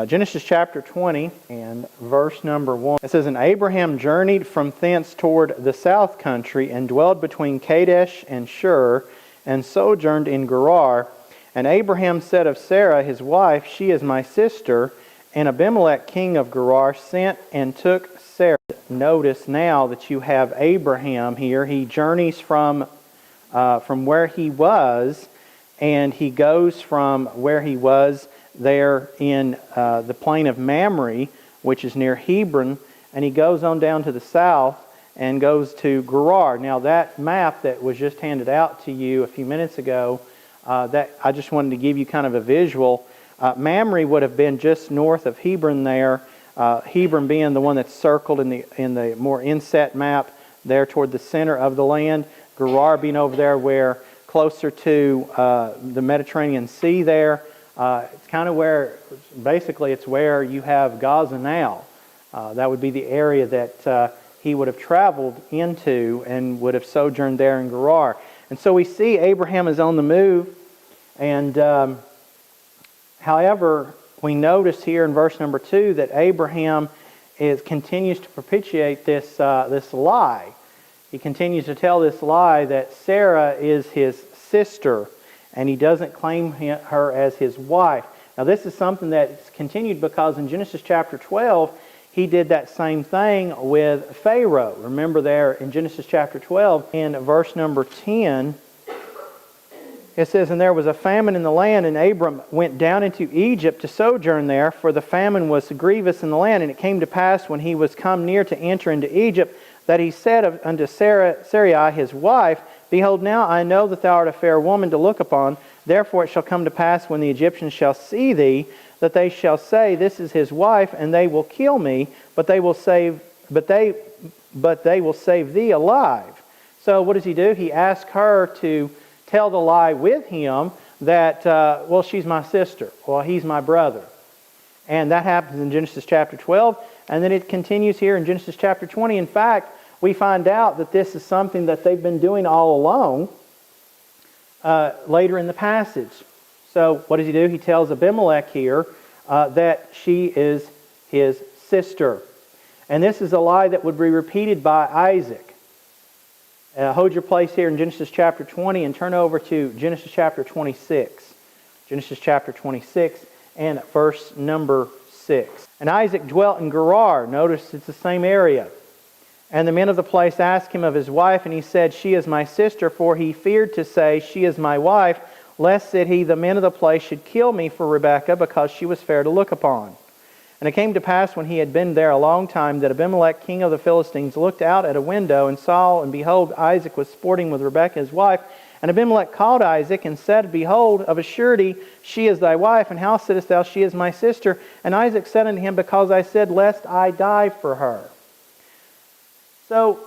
Genesis chapter 20 and verse number 1. It says, "And Abraham journeyed from thence toward the south country, and dwelled between Kadesh and Shur, and sojourned in Gerar. And Abraham said of Sarah his wife, She is my sister. And Abimelech king of Gerar sent and took Sarah." Notice now that you have Abraham here. He journeys from where he was, and he goes from where he was there in the plain of Mamre, which is near Hebron, and he goes on down to the south and goes to Gerar. Now that map that was just handed out to you a few minutes ago, that I just wanted to give you kind of a visual. Mamre would have been just north of Hebron there, Hebron being the one that's circled in the more inset map there toward the center of the land. Gerar being over there where closer to the Mediterranean Sea there. It's kind of where, basically it's where you have Gaza now. That would be the area that he would have traveled into and would have sojourned there in Gerar. And so we see Abraham is on the move, and however, we notice here in verse number 2 that Abraham continues to perpetuate this lie. He continues to tell this lie that Sarah is his sister, and he doesn't claim her as his wife. Now this is something that's continued because in Genesis chapter 12, he did that same thing with Pharaoh. Remember there in Genesis chapter 12, in verse number 10, it says, "And there was a famine in the land, and Abram went down into Egypt to sojourn there, for the famine was grievous in the land. And it came to pass, when he was come near to enter into Egypt, that he said unto Sarai his wife, Behold, now I know that thou art a fair woman to look upon. Therefore it shall come to pass, when the Egyptians shall see thee, that they shall say, This is his wife, and they will kill me, but they will save thee alive." So what does he do? He asks her to tell the lie with him that, well, she's my sister, or he's my brother. And that happens in Genesis chapter 12, and then it continues here in Genesis chapter 20. In fact, we find out that this is something that they've been doing all along later in the passage. So what does he do? He tells Abimelech here that she is his sister. And this is a lie that would be repeated by Isaac. Hold your place here in Genesis chapter 20 and turn over to Genesis chapter 26. Genesis chapter 26 and verse number 6. "And Isaac dwelt in Gerar." Notice it's the same area. "And the men of the place asked him of his wife, and he said, She is my sister, for he feared to say, She is my wife, lest, said he, the men of the place should kill me for Rebekah, because she was fair to look upon. And it came to pass, when he had been there a long time, that Abimelech king of the Philistines looked out at a window, and saw, and behold, Isaac was sporting with Rebekah his wife. And Abimelech called Isaac, and said, Behold, of a surety she is thy wife, and how saidst thou, She is my sister? And Isaac said unto him, Because I said, Lest I die for her." So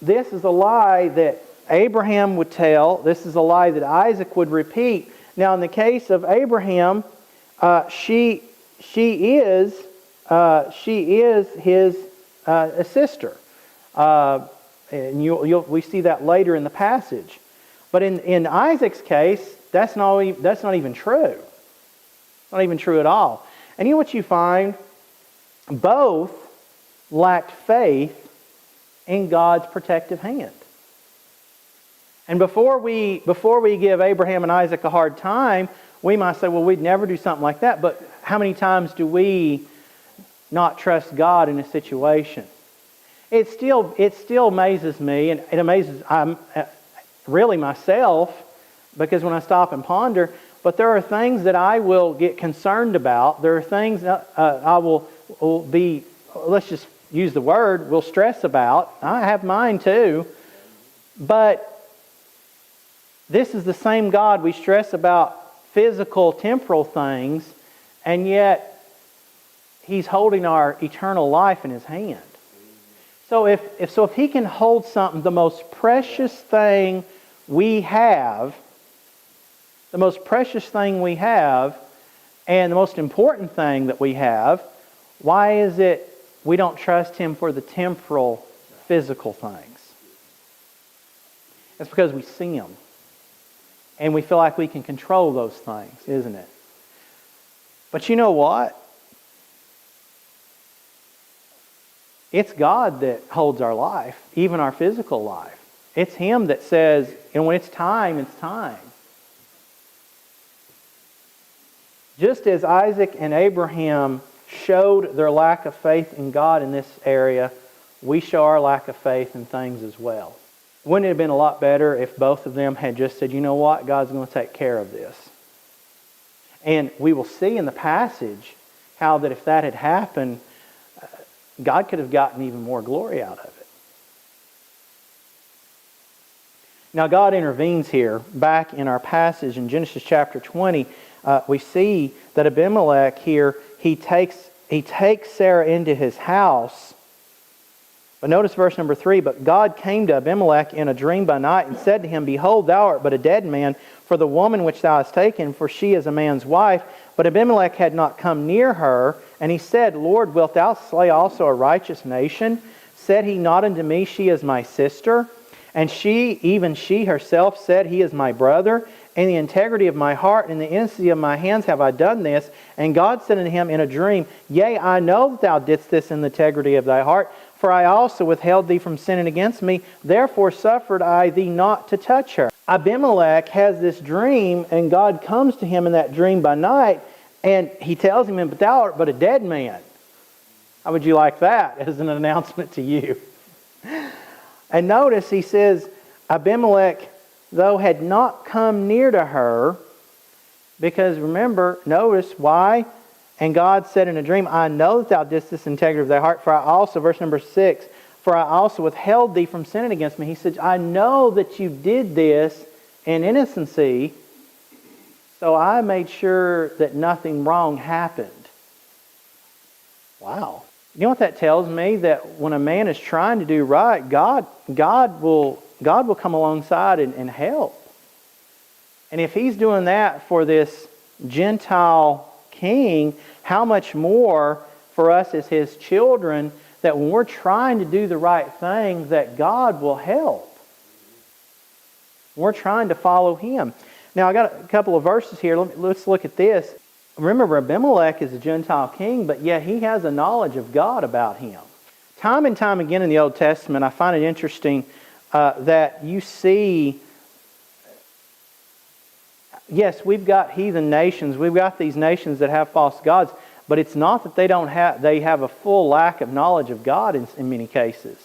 this is a lie that Abraham would tell. This is a lie that Isaac would repeat. Now in the case of Abraham, she is his sister, and we see that later in the passage. But in Isaac's case, that's not even true. It's not even true at all. And you know what you find? Both lacked faith in God's protective hand. And before we give Abraham and Isaac a hard time, we might say, well, we'd never do something like that. But how many times do we not trust God in a situation? It still amazes me, and it amazes really myself, because when I stop and ponder, but there are things that I will get concerned about. There are things that I will be, let's just use the word, will stress about. I have mine too. But this is the same God we stress about physical, temporal things, and yet He's holding our eternal life in His hand. So if He can hold something, the most precious thing we have, and the most important thing that we have, why is it we don't trust Him for the temporal, physical things? It's because we see Him. And we feel like we can control those things, isn't it? But you know what? It's God that holds our life, even our physical life. It's Him that says, and when it's time, it's time. Just as Isaac and Abraham showed their lack of faith in God in this area, we show our lack of faith in things as well. Wouldn't it have been a lot better if both of them had just said, you know what, God's going to take care of this? And we will see in the passage how that if that had happened, God could have gotten even more glory out of it. Now God intervenes here. Back in our passage in Genesis chapter 20, we see that Abimelech here, he takes Sarah into his house. But notice verse number 3, but God came to Abimelech in a dream by night and said to him, behold, thou art but a dead man, for the woman which thou hast taken, for she is a man's wife. But Abimelech had not come near her, and he said, Lord, wilt thou slay also a righteous nation? Said he not unto me, she is my sister? And she, even she herself, said, he is my brother. In the integrity of my heart and in the innocency of my hands have I done this. And God said unto him in a dream, yea, I know that thou didst this in the integrity of thy heart, for I also withheld thee from sinning against me, therefore suffered I thee not to touch her. Abimelech has this dream, and God comes to him in that dream by night, and he tells him, but thou art but a dead man. How would you like that as an announcement to you? And notice he says, Abimelech, though had not come near to her, because remember, notice why? And God said in a dream, I know that thou didst this in integrity of thy heart, for I also, verse number 6, for I also withheld thee from sinning against me. He said, I know that you did this in innocency, so I made sure that nothing wrong happened. Wow. You know what that tells me? That when a man is trying to do right, God will come alongside and help. And if He's doing that for this Gentile king, how much more for us as His children, that when we're trying to do the right thing, that God will help. We're trying to follow Him. Now, I got a couple of verses here. Let's look at this. Remember, Abimelech is a Gentile king, but yet he has a knowledge of God about him. Time and time again in the Old Testament, I find it interesting that you see, yes, we've got heathen nations. We've got these nations that have false gods, but it's not that they have a full lack of knowledge of God in many cases.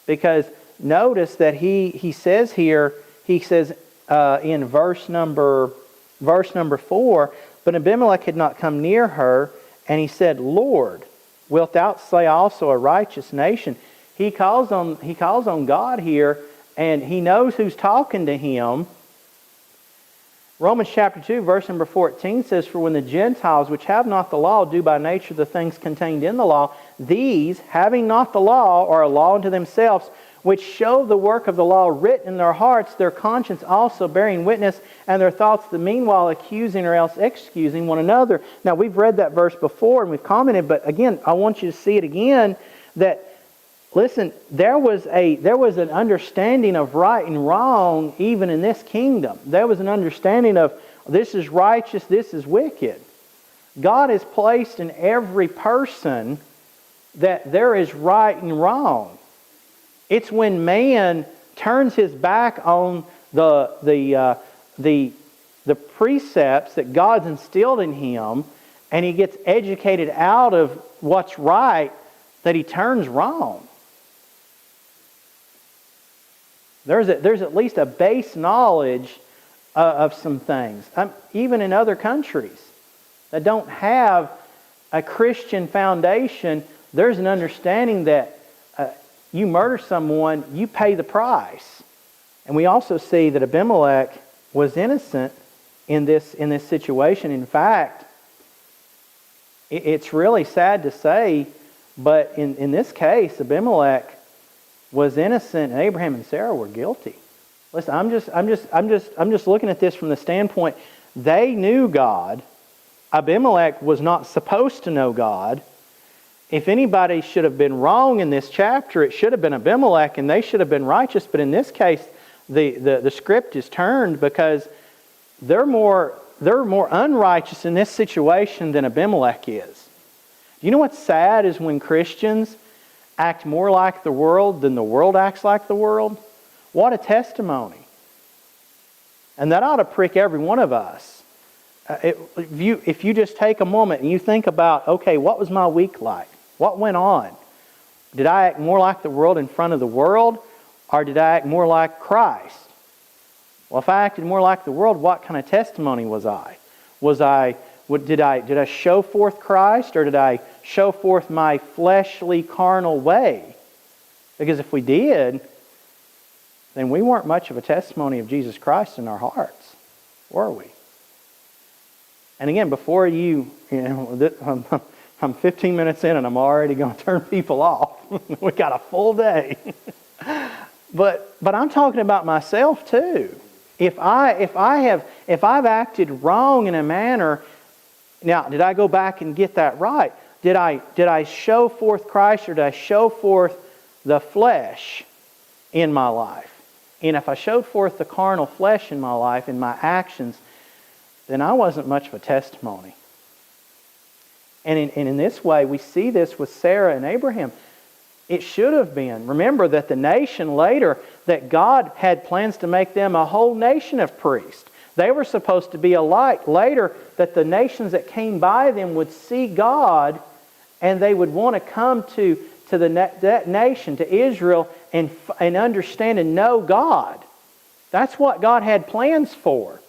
Because notice that he says here, he says in verse number 4, but Abimelech had not come near her, and he said, Lord, wilt thou slay also a righteous nation? He calls on God here, and he knows who's talking to him. Romans chapter 2, verse number 14 says, for when the Gentiles, which have not the law, do by nature the things contained in the law, these, having not the law, are a law unto themselves, which show the work of the law written in their hearts, their conscience also bearing witness, and their thoughts the meanwhile accusing or else excusing one another. Now, we've read that verse before and we've commented, but again, I want you to see it again, that, listen, there was an understanding of right and wrong even in this kingdom. There was an understanding of this is righteous, this is wicked. God has placed in every person that there is right and wrong. It's when man turns his back on the precepts that God's instilled in him, and he gets educated out of what's right, that he turns wrong. There's at least a base knowledge of some things. Even in other countries that don't have a Christian foundation, there's an understanding that you murder someone, you pay the price. And we also see that Abimelech was innocent in this situation. In fact, it's really sad to say, but in this case, Abimelech was innocent, and Abraham and Sarah were guilty. Listen, I'm just looking at this from the standpoint, they knew God. Abimelech was not supposed to know God. If anybody should have been wrong in this chapter, it should have been Abimelech, and they should have been righteous. But in this case, the script is turned, because they're more they're more unrighteous in this situation than Abimelech is. You know what's sad is when Christians act more like the world than the world acts like the world? What a testimony. And that ought to prick every one of us. If you just take a moment and you think about, okay, what was my week like? What went on? Did I act more like the world in front of the world, or did I act more like Christ? Well, if I acted more like the world, what kind of testimony was I? Did I show forth Christ, or did I show forth my fleshly, carnal way? Because if we did, then we weren't much of a testimony of Jesus Christ in our hearts, were we? And again, before I'm 15 minutes in and I'm already going to turn people off. We got a full day. But I'm talking about myself too. If I've acted wrong in a manner, now did I go back and get that right? Did I show forth Christ, or did I show forth the flesh in my life? And if I showed forth the carnal flesh in my life, in my actions, then I wasn't much of a testimony. And in this way, we see this with Sarah and Abraham. It should have been. Remember that the nation later, that God had plans to make them a whole nation of priests. They were supposed to be a light. Later, that the nations that came by them would see God, and they would want to come to that nation, to Israel, and understand and know God. That's what God had plans for.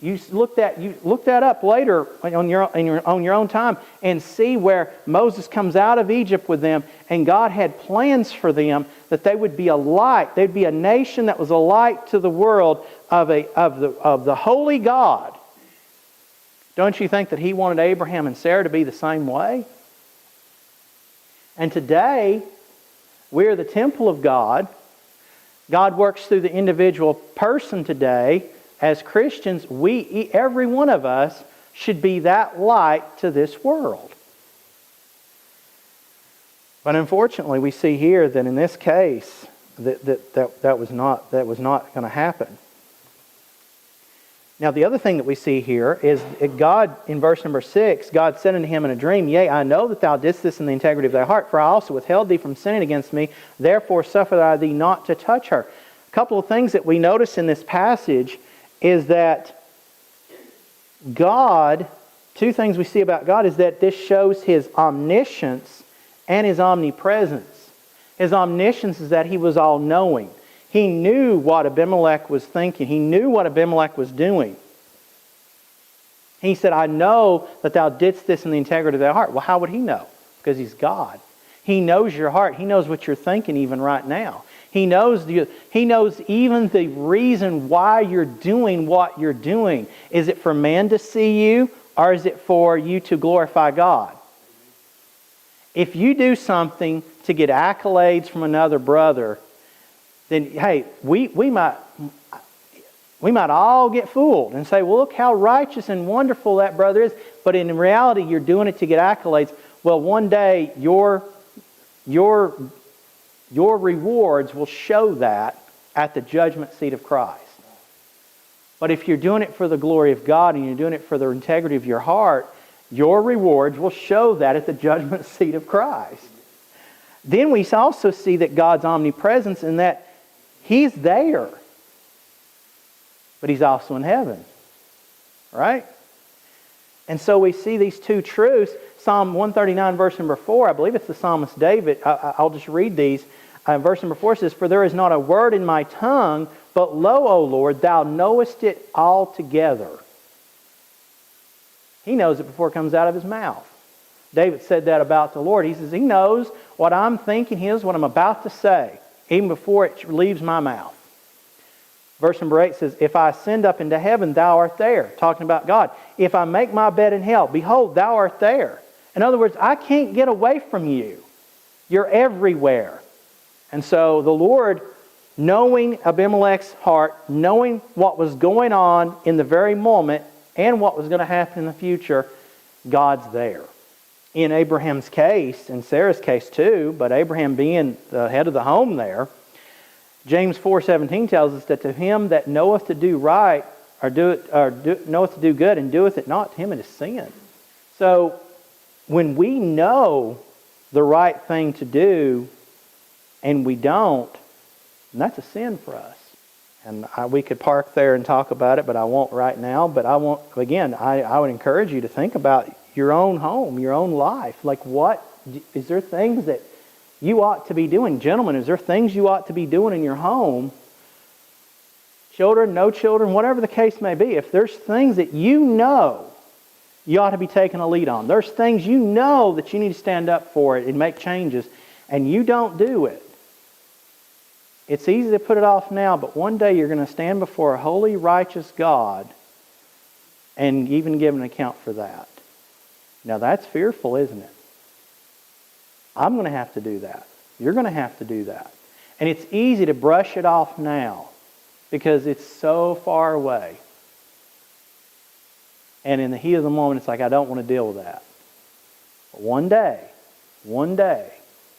You look that up later on your own time and see where Moses comes out of Egypt with them, and God had plans for them that they would be a light. They'd be a nation that was a light to the world of the holy God. Don't you think that He wanted Abraham and Sarah to be the same way? And today, we're the temple of God. God works through the individual person today. As Christians, every one of us should be that light to this world. But unfortunately, we see here that in this case, that was not going to happen. Now, the other thing that we see here is God, in verse number 6, God said unto him in a dream, Yea, I know that thou didst this in the integrity of thy heart, for I also withheld thee from sinning against me, therefore suffered I thee not to touch her. A couple of things that we notice in this passage is that God, two things we see about God is that this shows His omniscience and His omnipresence. His omniscience is that He was all-knowing. He knew what Abimelech was thinking. He knew what Abimelech was doing. He said, I know that thou didst this in the integrity of thy heart. Well, how would He know? Because He's God. He knows your heart. He knows what you're thinking even right now. He knows even the reason why you're doing what you're doing. Is it for man to see you, or is it for you to glorify God? If you do something to get accolades from another brother, then hey, we might all get fooled and say, well, look how righteous and wonderful that brother is. But in reality, you're doing it to get accolades. Well, one day your rewards will show that at the judgment seat of Christ. But if you're doing it for the glory of God and you're doing it for the integrity of your heart, your rewards will show that at the judgment seat of Christ. Then we also see that God's omnipresence in that He's there, but He's also in heaven. Right? And so we see these two truths. Psalm 139, verse number 4, I believe it's the psalmist David. I'll just read these. Verse number 4 says, For there is not a word in my tongue, but lo, O Lord, thou knowest it altogether. He knows it before it comes out of his mouth. David said that about the Lord. He says, He knows what I'm thinking. He knows what I'm about to say, even before it leaves my mouth. Verse number 8 says, If I ascend up into heaven, thou art there. Talking about God. If I make my bed in hell, behold, thou art there. In other words, I can't get away from you. You're everywhere. And so the Lord, knowing Abimelech's heart, knowing what was going on in the very moment and what was going to happen in the future, God's there. In Abraham's case, and Sarah's case too, but Abraham being the head of the home there, James 4:17 tells us that to him that knoweth to do right knoweth to do good, and doeth it not, to him it is sin. So when we know the right thing to do and we don't, then that's a sin for us. And we could park there and talk about it, but I won't right now. But I would encourage you to think about your own home, your own life. Like, is there things that you ought to be doing? Gentlemen, is there things you ought to be doing in your home? Children, no children, whatever the case may be. If there's things that you know you ought to be taking a lead on, there's things you know that you need to stand up for it and make changes, and you don't do it, it's easy to put it off now, but one day you're going to stand before a holy, righteous God and even give an account for that. Now that's fearful, isn't it? I'm going to have to do that. You're going to have to do that. And it's easy to brush it off now because it's so far away. And in the heat of the moment, it's like, I don't want to deal with that. But one day,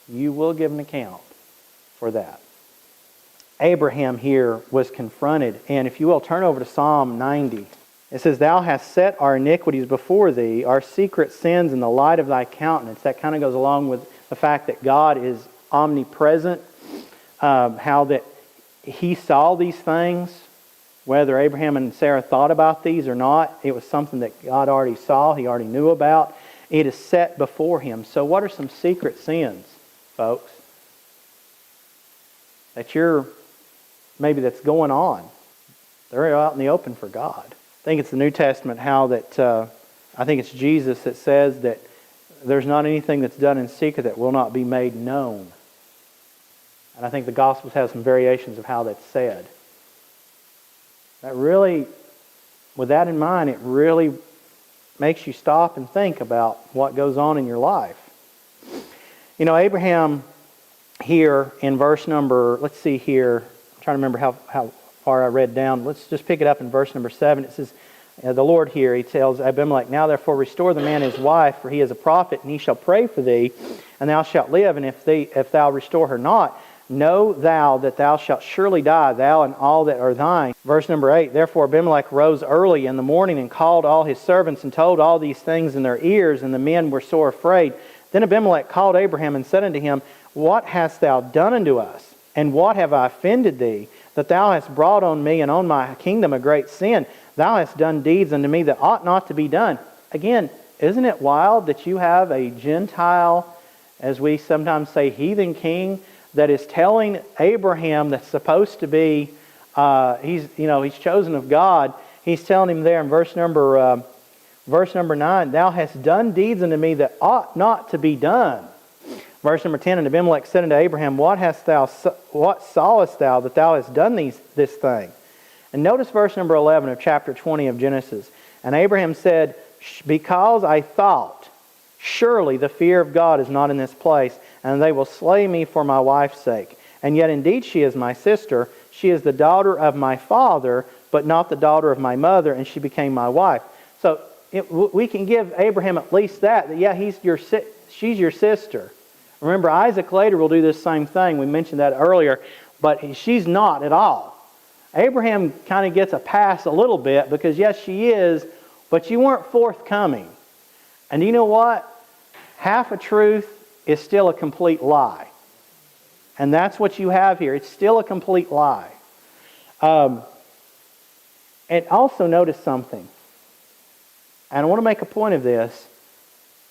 you will give an account for that. Abraham here was confronted, and if you will, turn over to Psalm 90. It says, Thou hast set our iniquities before Thee, our secret sins in the light of Thy countenance. That kind of goes along with the fact that God is omnipresent, how that He saw these things, whether Abraham and Sarah thought about these or not. It was something that God already saw, He already knew about. It is set before Him. So what are some secret sins, folks, that's going on? They're out in the open for God. I think it's the New Testament I think it's Jesus that says that there's not anything that's done in secret that will not be made known. And I think the Gospels have some variations of how that's said. With that in mind, it really makes you stop and think about what goes on in your life. You know, Abraham here in verse number, let's see here, I'm trying to remember how far I read down. Let's just pick it up in verse number 7. It says, the Lord here, He tells Abimelech, Now therefore restore the man his wife, for he is a prophet, and he shall pray for thee, and thou shalt live. And if thou restore her not, know thou that thou shalt surely die, thou and all that are thine. Verse number 8, Therefore Abimelech rose early in the morning and called all his servants and told all these things in their ears, and the men were sore afraid. Then Abimelech called Abraham and said unto him, What hast thou done unto us? And what have I offended thee, that thou hast brought on me and on my kingdom a great sin? Thou hast done deeds unto me that ought not to be done. Again, isn't it wild that you have a Gentile, as we sometimes say, heathen king, that is telling Abraham that's supposed to be, he's chosen of God. He's telling him there in verse number 9, Thou hast done deeds unto me that ought not to be done. Verse number 10, And Abimelech said unto Abraham, What sawest thou that thou hast done this thing? And notice verse number 11 of chapter 20 of Genesis. And Abraham said, Because I thought, surely the fear of God is not in this place, and they will slay me for my wife's sake. And yet indeed she is my sister. She is the daughter of my father, but not the daughter of my mother, and she became my wife. So we can give Abraham at least that yeah, she's your sister. Remember, Isaac later will do this same thing. We mentioned that earlier, but she's not at all. Abraham kind of gets a pass a little bit because yes, she is, but you weren't forthcoming. And you know what? Half a truth is still a complete lie. And that's what you have here. It's still a complete lie. And also notice something. And I want to make a point of this.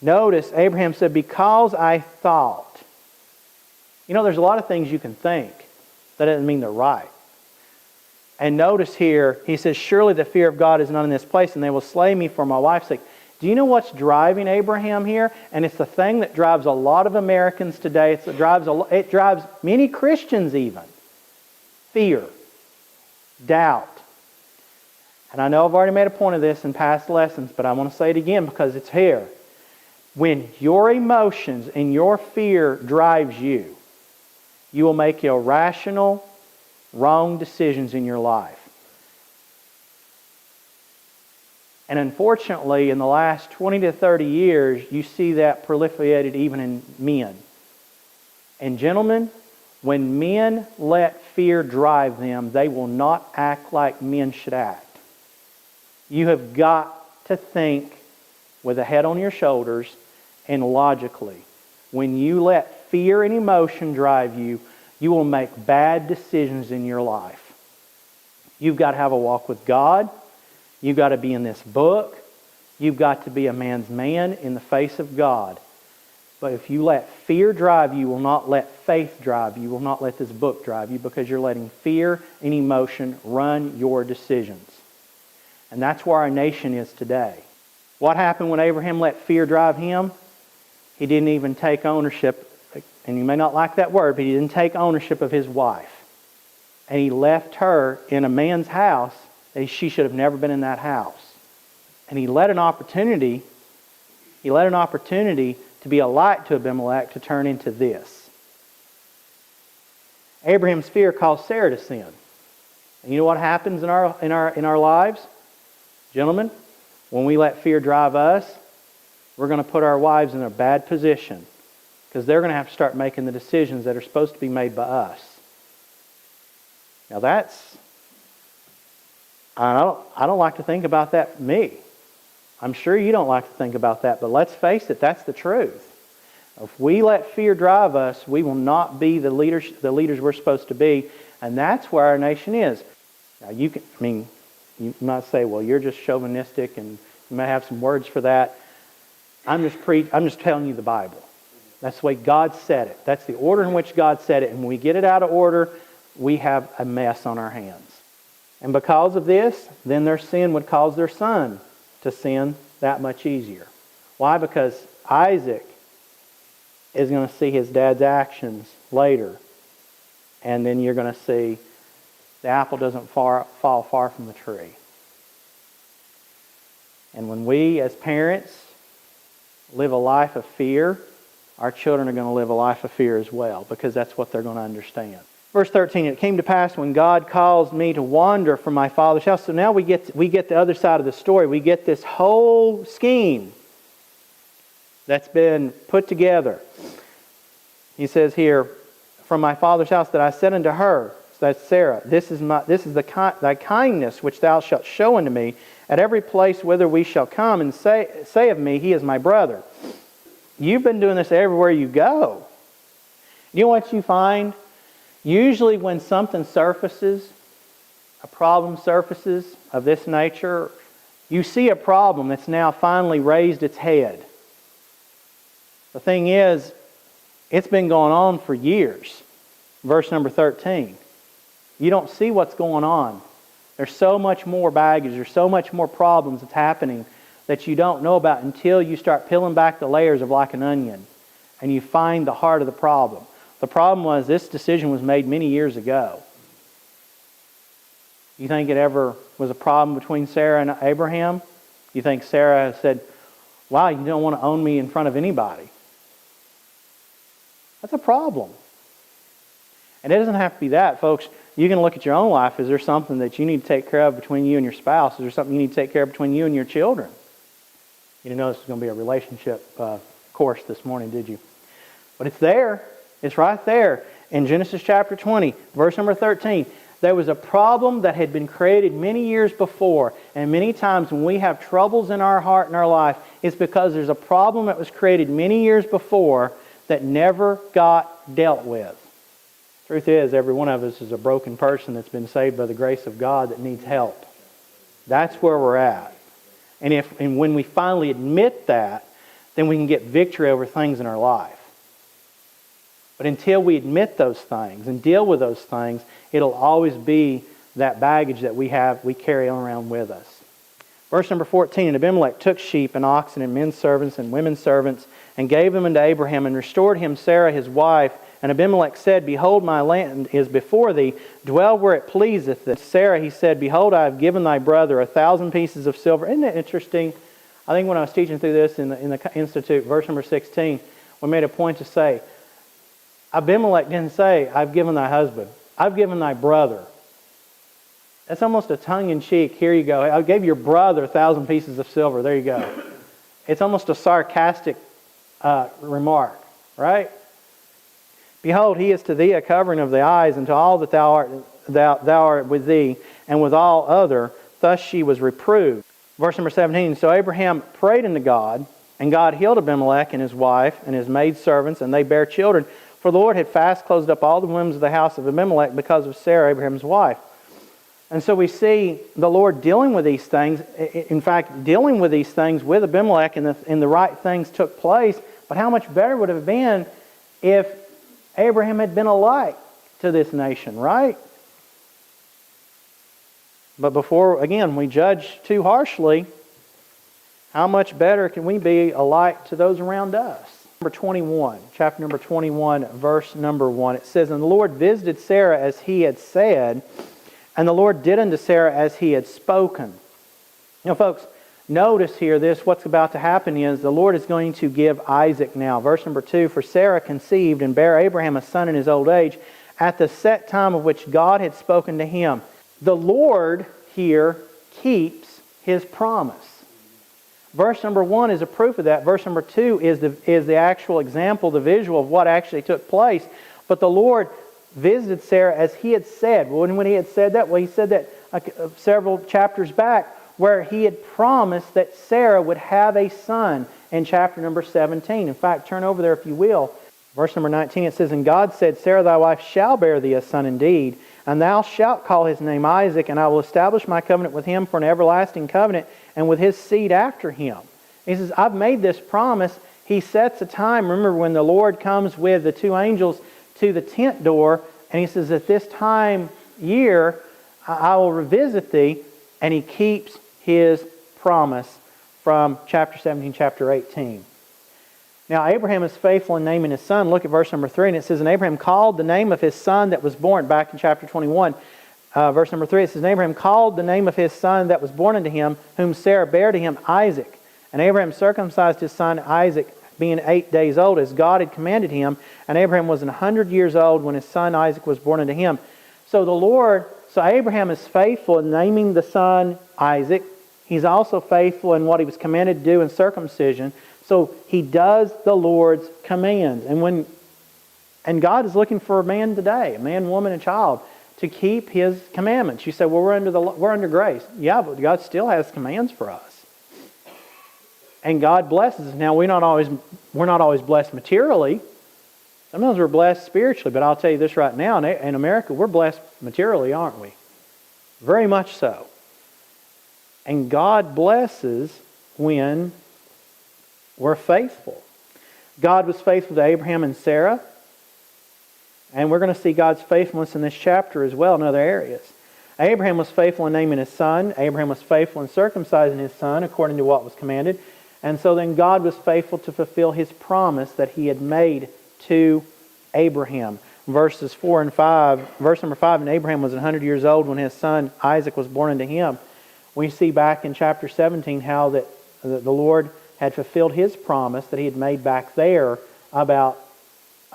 Notice Abraham said, Because I thought. You know, there's a lot of things you can think. That doesn't mean they're right. And notice here, he says, Surely the fear of God is not in this place, and they will slay me for my wife's sake. Do you know what's driving Abraham here? And it's the thing that drives a lot of Americans today. It drives many Christians even. Fear. Doubt. And I know I've already made a point of this in past lessons, but I want to say it again because it's here. When your emotions and your fear drives you, you will make irrational, wrong decisions in your life. And unfortunately, in the last 20 to 30 years, you see that proliferated even in men. And gentlemen, when men let fear drive them, they will not act like men should act. You have got to think with a head on your shoulders and logically. When you let fear and emotion drive you, you will make bad decisions in your life. You've got to have a walk with God. You've got to be in this book. You've got to be a man's man in the face of God. But if you let fear drive you, will not let faith drive you, will not let this book drive you, because you're letting fear and emotion run your decisions. And that's where our nation is today. What happened when Abraham let fear drive him? He didn't even take ownership, and you may not like that word, but he didn't take ownership of his wife. And he left her in a man's house that she should have never been in that house. And he let an opportunity to be a light to Abimelech to turn into this. Abraham's fear caused Sarah to sin. And you know what happens in our lives? Gentlemen, when we let fear drive us, we're going to put our wives in a bad position, because they're going to have to start making the decisions that are supposed to be made by us. Now I don't like to think about that for me. I'm sure you don't like to think about that, but let's face it, that's the truth. If we let fear drive us, we will not be the leaders we're supposed to be, and that's where our nation is. Now you might say, well, you're just chauvinistic, and you may have some words for that. I'm just telling you the Bible. That's the way God said it. That's the order in which God said it, and when we get it out of order, we have a mess on our hands. And because of this, then their sin would cause their son to sin that much easier. Why? Because Isaac is going to see his dad's actions later. And then you're going to see the apple doesn't fall far from the tree. And when we as parents live a life of fear, our children are going to live a life of fear as well, because that's what they're going to understand. Verse 13, it came to pass when God caused me to wander from my father's house. So now we get the other side of the story. We get this whole scheme that's been put together. He says here, from my father's house, that I said unto her, so that's Sarah, this is thy kindness which thou shalt show unto me at every place whither we shall come, and say of me, he is my brother. You've been doing this everywhere you go. You know what you find? Usually when something surfaces, a problem surfaces of this nature, you see a problem that's now finally raised its head. The thing is, it's been going on for years. Verse number 13. You don't see what's going on. There's so much more baggage, there's so much more problems that's happening that you don't know about until you start peeling back the layers of like an onion and you find the heart of the problem. The problem was this decision was made many years ago. You think it ever was a problem between Sarah and Abraham? You think Sarah said, wow, you don't want to own me in front of anybody? That's a problem. And it doesn't have to be that, folks. You can look at your own life. Is there something that you need to take care of between you and your spouse? Is there something you need to take care of between you and your children? You didn't know this was going to be a relationship course this morning, did you? But it's there. It's right there in Genesis chapter 20, verse number 13. There was a problem that had been created many years before, and many times when we have troubles in our heart and our life, it's because there's a problem that was created many years before that never got dealt with. Truth is, every one of us is a broken person that's been saved by the grace of God that needs help. That's where we're at. And when we finally admit that, then we can get victory over things in our life. But until we admit those things and deal with those things, it'll always be that baggage that we carry around with us. Verse number 14, and Abimelech took sheep and oxen and men servants and women servants and gave them unto Abraham and restored him Sarah his wife. And Abimelech said, behold, my land is before thee. Dwell where it pleaseth thee. Sarah, he said, behold, I have given thy brother 1,000 pieces of silver. Isn't that interesting? I think when I was teaching through this in the Institute, verse number 16, we made a point to say, Abimelech didn't say, I've given thy husband. I've given thy brother. That's almost a tongue-in-cheek. Here you go. I gave your brother 1,000 pieces of silver. There you go. It's almost a sarcastic remark, right? Behold, he is to thee a covering of the eyes, and to all that thou art with thee, and with all other. Thus she was reproved. Verse number 17, so Abraham prayed unto God, and God healed Abimelech and his wife and his maidservants, and they bare children. For the Lord had fast closed up all the wombs of the house of Abimelech because of Sarah, Abraham's wife. And so we see the Lord dealing with these things, in fact, dealing with these things with Abimelech, and the right things took place. But how much better would it have been if Abraham had been a light to this nation, right? But before, again, we judge too harshly, how much better can we be a light to those around us? Number 21, chapter number 21, verse number 1. It says, and the Lord visited Sarah as he had said, and the Lord did unto Sarah as he had spoken. Now, folks, notice here what's about to happen is the Lord is going to give Isaac now. Verse number 2, for Sarah conceived and bare Abraham a son in his old age at the set time of which God had spoken to him. The Lord here keeps His promise. Verse number 1 is a proof of that. Verse number 2 is the actual example, the visual of what actually took place. But the Lord visited Sarah as He had said. When He had said that? Well, He said that several chapters back, where He had promised that Sarah would have a son in chapter number 17. In fact, turn over there if you will. Verse number 19, it says, and God said, Sarah thy wife shall bear thee a son indeed, and thou shalt call his name Isaac, and I will establish my covenant with him for an everlasting covenant, and with his seed after him. He says, I've made this promise. He sets a time. Remember when the Lord comes with the two angels to the tent door, and He says, at this time year, I will revisit thee, and He keeps His promise from chapter 17, chapter 18. Now, Abraham is faithful in naming his son. Look at verse number 3, and it says, and Abraham called the name of his son that was born, back in chapter 21, verse number 3, it says, and Abraham called the name of his son that was born unto him, whom Sarah bare to him, Isaac. And Abraham circumcised his son Isaac, being 8 days old, as God had commanded him. And Abraham was 100 years old when his son Isaac was born unto him. So Abraham is faithful in naming the son Isaac. He's also faithful in what he was commanded to do in circumcision. So he does the Lord's commands. And God is looking for a man today, a man, woman, and child, to keep His commandments. You say, well, we're under grace. Yeah, but God still has commands for us. And God blesses us. Now, we're not always blessed materially. Sometimes we're blessed spiritually, but I'll tell you this right now, in America, we're blessed materially, aren't we? Very much so. And God blesses when we're faithful. God was faithful to Abraham and Sarah, and we're going to see God's faithfulness in this chapter as well in other areas. Abraham was faithful in naming his son. Abraham was faithful in circumcising his son according to what was commanded. And so then God was faithful to fulfill His promise that He had made to Abraham. Verses 4 and 5, verse number 5, and Abraham was 100 years old when his son Isaac was born unto him. We see back in chapter 17 how that the Lord had fulfilled His promise that He had made back there about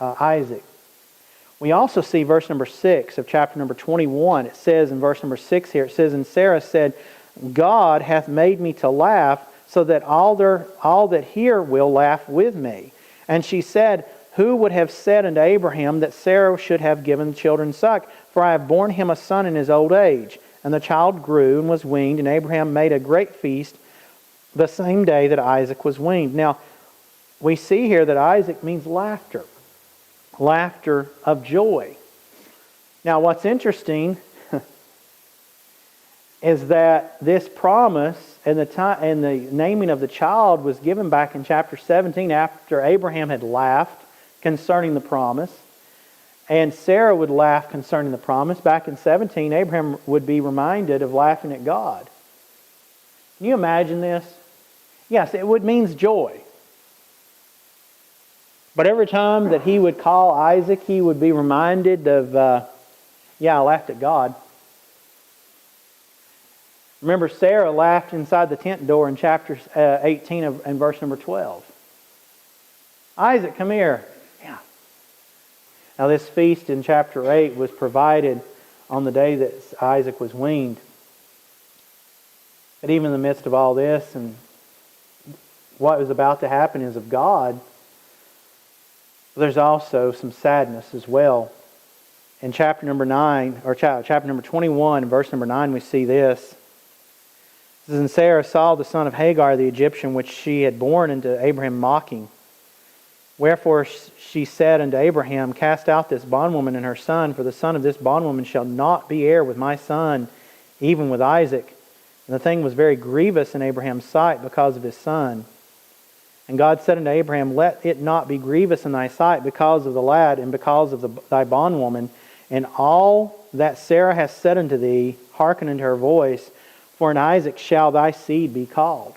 Isaac. We also see verse number 6 of chapter number 21. It says in verse number 6 here, it says, and Sarah said, God hath made me to laugh, so that all that hear will laugh with me. And she said, who would have said unto Abraham that Sarah should have given children suck? For I have borne him a son in his old age. And the child grew and was weaned, and Abraham made a great feast the same day that Isaac was weaned. Now, we see here that Isaac means laughter. Laughter of joy. Now, what's interesting is that this promise and the naming of the child was given back in chapter 17 after Abraham had laughed concerning the promise, and Sarah would laugh concerning the promise. Back in 17, Abraham would be reminded of laughing at God. Can you imagine this? Yes, it means joy. But every time that he would call Isaac, he would be reminded of, I laughed at God. Remember, Sarah laughed inside the tent door in chapter 18 and verse number 12. Isaac, come here. Yeah. Now this feast in chapter 8 was provided on the day that Isaac was weaned. But even in the midst of all this and what was about to happen is of God, there's also some sadness as well. In chapter number 9, or chapter number 21, verse number 9, we see this. And Sarah saw the son of Hagar the Egyptian, which she had borne unto Abraham mocking. Wherefore she said unto Abraham, Cast out this bondwoman and her son, for the son of this bondwoman shall not be heir with my son, even with Isaac. And the thing was very grievous in Abraham's sight because of his son. And God said unto Abraham, Let it not be grievous in thy sight because of the lad and because of thy bondwoman. And all that Sarah hath said unto thee, hearken unto her voice, for in Isaac shall thy seed be called.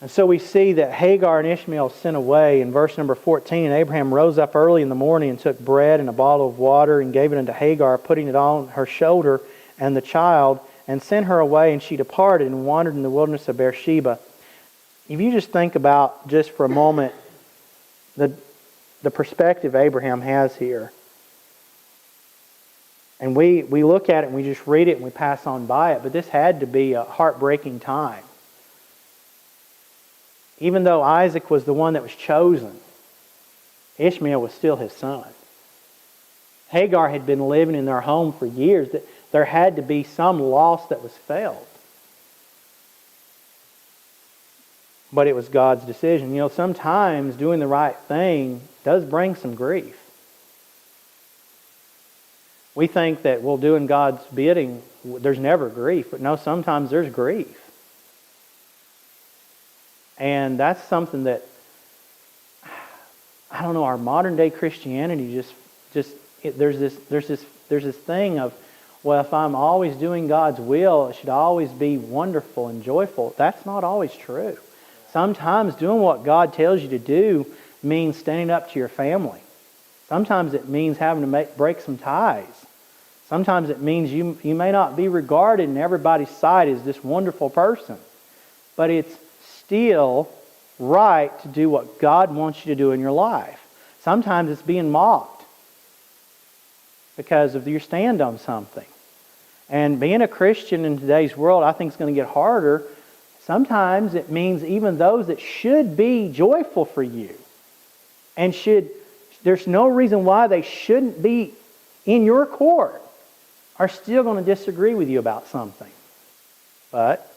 And so we see that Hagar and Ishmael sent away. In verse number 14, and Abraham rose up early in the morning and took bread and a bottle of water and gave it unto Hagar, putting it on her shoulder and the child, and sent her away, and she departed and wandered in the wilderness of Beersheba. If you just think about, just for a moment, the perspective Abraham has here. And we look at it and we just read it and we pass on by it, but this had to be a heartbreaking time. Even though Isaac was the one that was chosen, Ishmael was still his son. Hagar had been living in their home for years. There had to be some loss that was felt. But it was God's decision. You know, sometimes doing the right thing does bring some grief. We think that, well, doing God's bidding, there's never grief. But no, sometimes there's grief. And that's something that, I don't know, our modern day Christianity there's this thing of, well, if I'm always doing God's will, it should always be wonderful and joyful. That's not always true. Sometimes doing what God tells you to do means standing up to your family. Sometimes it means having to break some ties. Sometimes it means you may not be regarded in everybody's sight as this wonderful person. But it's still right to do what God wants you to do in your life. Sometimes it's being mocked because of your stand on something. And being a Christian in today's world, I think, is going to get harder. Sometimes it means even those that should be joyful for you and there's no reason why they shouldn't be in your court, are still going to disagree with you about something. But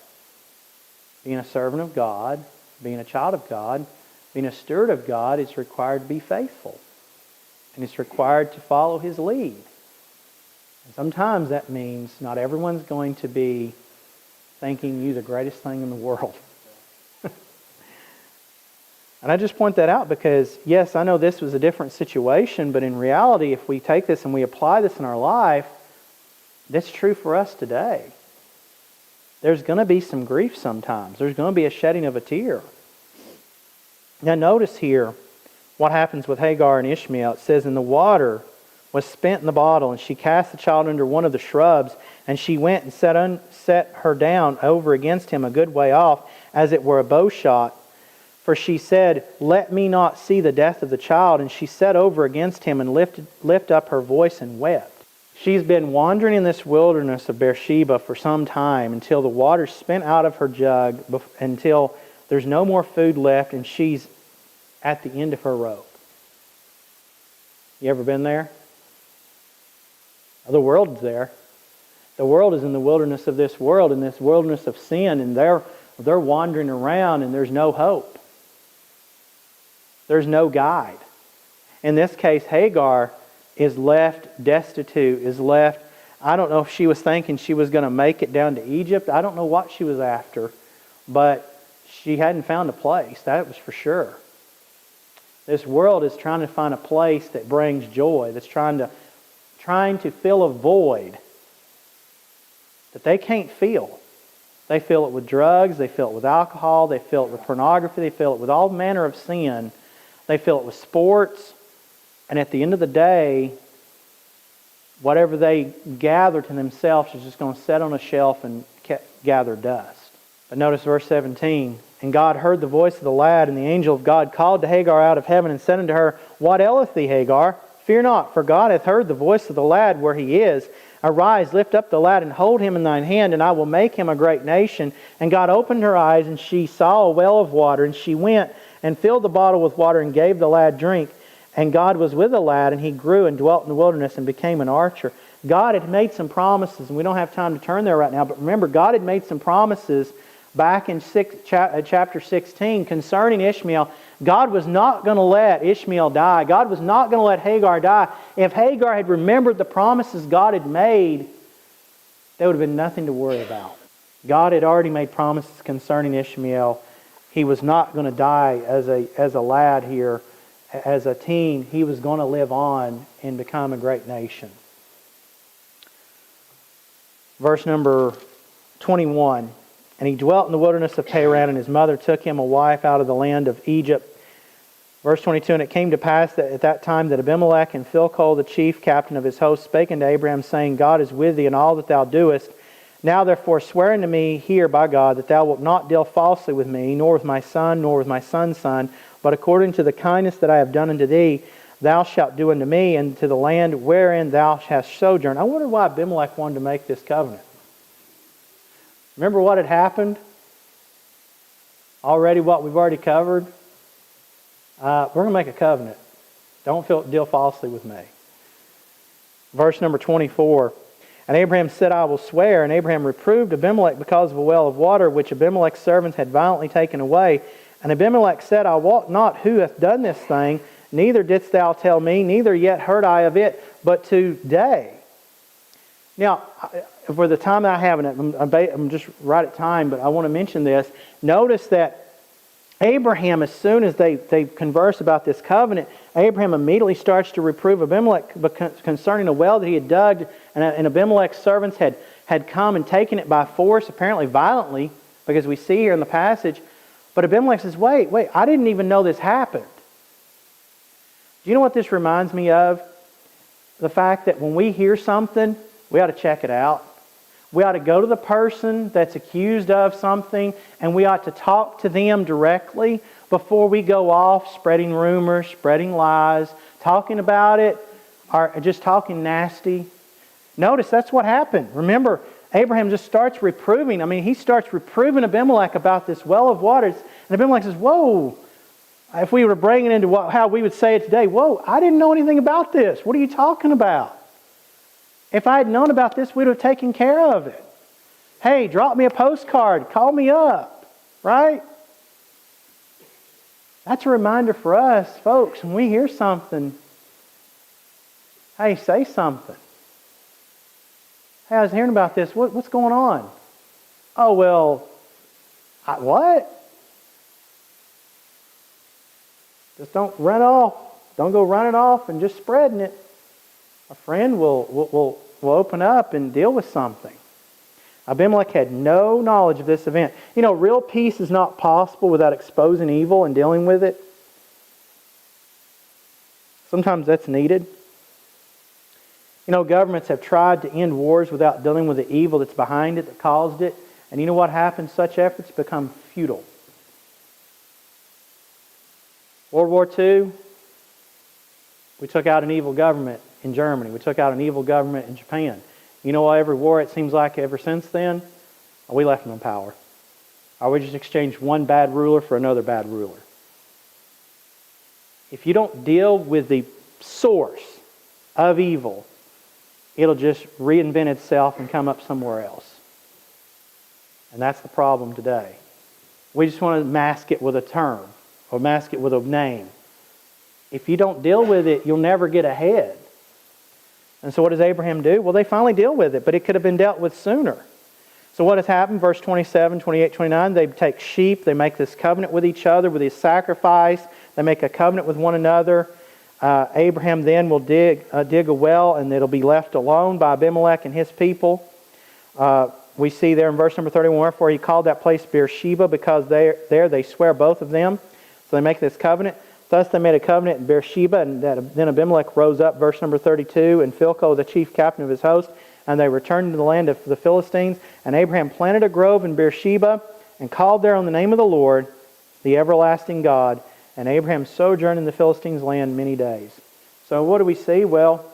being a servant of God, being a child of God, being a steward of God, it's required to be faithful. And it's required to follow His lead. And sometimes that means not everyone's going to be thinking you the greatest thing in the world. And I just point that out because, yes, I know this was a different situation, but in reality, if we take this and we apply this in our life, that's true for us today. There's going to be some grief sometimes. There's going to be a shedding of a tear. Now notice here what happens with Hagar and Ishmael. It says, and the water was spent in the bottle, and she cast the child under one of the shrubs, and she went and set her down over against him a good way off, as it were a bow shot. For she said, Let me not see the death of the child. And she set over against him and lift up her voice and wept. She's been wandering in this wilderness of Beersheba for some time until the water's spent out of her jug, until there's no more food left and she's at the end of her rope. You ever been there? The world's there. The world is in the wilderness of this world, in this wilderness of sin, and they're wandering around and there's no hope. There's no guide. In this case, Hagar is left destitute, is left. I don't know if she was thinking she was going to make it down to Egypt. I don't know what she was after, but she hadn't found a place. That was for sure. This world is trying to find a place that brings joy, that's trying to fill a void that they can't fill. They fill it with drugs, they fill it with alcohol, they fill it with pornography, they fill it with all manner of sin. They fill it with sports. And at the end of the day, whatever they gather to themselves is just going to sit on a shelf and gather dust. But notice verse 17. And God heard the voice of the lad, and the angel of God called to Hagar out of heaven and said unto her, What aileth thee, Hagar? Fear not, for God hath heard the voice of the lad where he is. Arise, lift up the lad, and hold him in thine hand, and I will make him a great nation. And God opened her eyes, and she saw a well of water, and she went and filled the bottle with water and gave the lad drink. And God was with the lad, and he grew and dwelt in the wilderness and became an archer. God had made some promises, and we don't have time to turn there right now, but remember, God had made some promises back in chapter 16 concerning Ishmael, God was not going to let Ishmael die. God was not going to let Hagar die. If Hagar had remembered the promises God had made, there would have been nothing to worry about. God had already made promises concerning Ishmael. He was not going to die as a lad here, as a teen. He was going to live on and become a great nation. Verse number 21. And he dwelt in the wilderness of Paran, and his mother took him a wife out of the land of Egypt. Verse 22, and it came to pass that at that time that Abimelech and Phicol, the chief captain of his host, spake unto Abraham, saying, God is with thee in all that thou doest. Now therefore swear unto me here by God, that thou wilt not deal falsely with me, nor with my son, nor with my son's son, but according to the kindness that I have done unto thee, thou shalt do unto me, and to the land wherein thou hast sojourned. I wonder why Abimelech wanted to make this covenant. Remember what had happened? Already what we've already covered? We're going to make a covenant. Don't deal falsely with me. Verse number 24. And Abraham said, I will swear. And Abraham reproved Abimelech because of a well of water, which Abimelech's servants had violently taken away. And Abimelech said, I wot not who hath done this thing, neither didst thou tell me, neither yet heard I of it, but today. Now, for the time that I have, and I'm just right at time, but I want to mention this. Notice that Abraham, as soon as they converse about this covenant, Abraham immediately starts to reprove Abimelech concerning a well that he had dug, and Abimelech's servants had come and taken it by force, apparently violently, because we see here in the passage. But Abimelech says, wait, I didn't even know this happened. Do you know what this reminds me of? The fact that when we hear something, we ought to check it out. We ought to go to the person that's accused of something, and we ought to talk to them directly before we go off spreading rumors, spreading lies, talking about it, or just talking nasty. Notice that's what happened. Remember, Abraham just starts reproving. He starts reproving Abimelech about this well of waters. And Abimelech says, whoa, if we were bringing it into how we would say it today, whoa, I didn't know anything about this. What are you talking about? If I had known about this, we'd have taken care of it. Hey, drop me a postcard. Call me up. Right? That's a reminder for us, folks. When we hear something, hey, say something. Hey, I was hearing about this. What's going on? Oh, well, what? Just don't run off. Don't go running off and just spreading it. A friend will open up and deal with something. Abimelech had no knowledge of this event. Real peace is not possible without exposing evil and dealing with it. Sometimes that's needed. Governments have tried to end wars without dealing with the evil that's behind it, that caused it. And you know what happens? Such efforts become futile. World War II, we took out an evil government in Germany. We took out an evil government in Japan. You know what? Every war, it seems like ever since then, we left them in power. Or we just exchanged one bad ruler for another bad ruler. If you don't deal with the source of evil, it'll just reinvent itself and come up somewhere else. And that's the problem today. We just want to mask it with a term or mask it with a name. If you don't deal with it, you'll never get ahead. And so what does Abraham do? Well, they finally deal with it, but it could have been dealt with sooner. So what has happened? Verse 27, 28, 29, they take sheep, they make this covenant with each other, with his sacrifice, they make a covenant with one another. Abraham then will dig a well, and it'll be left alone by Abimelech and his people. We see there in verse number 31, wherefore he called that place Beersheba, because there they swear both of them. So they make this covenant. Thus they made a covenant in Beersheba, and then Abimelech rose up, verse number 32, and Phicol, the chief captain of his host, and they returned to the land of the Philistines. And Abraham planted a grove in Beersheba, and called there on the name of the Lord, the everlasting God. And Abraham sojourned in the Philistines' land many days. So what do we see? Well,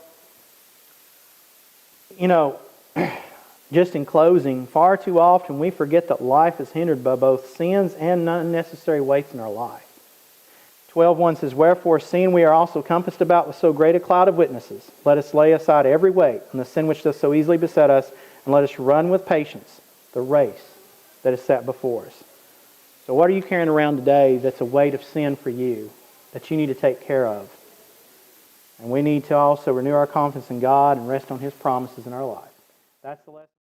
just in closing, far too often we forget that life is hindered by both sins and unnecessary weights in our life. 12:1 says, wherefore, seeing we are also compassed about with so great a cloud of witnesses, let us lay aside every weight and the sin which does so easily beset us, and let us run with patience the race that is set before us. So what are you carrying around today that's a weight of sin for you that you need to take care of? And we need to also renew our confidence in God and rest on His promises in our life. That's the lesson.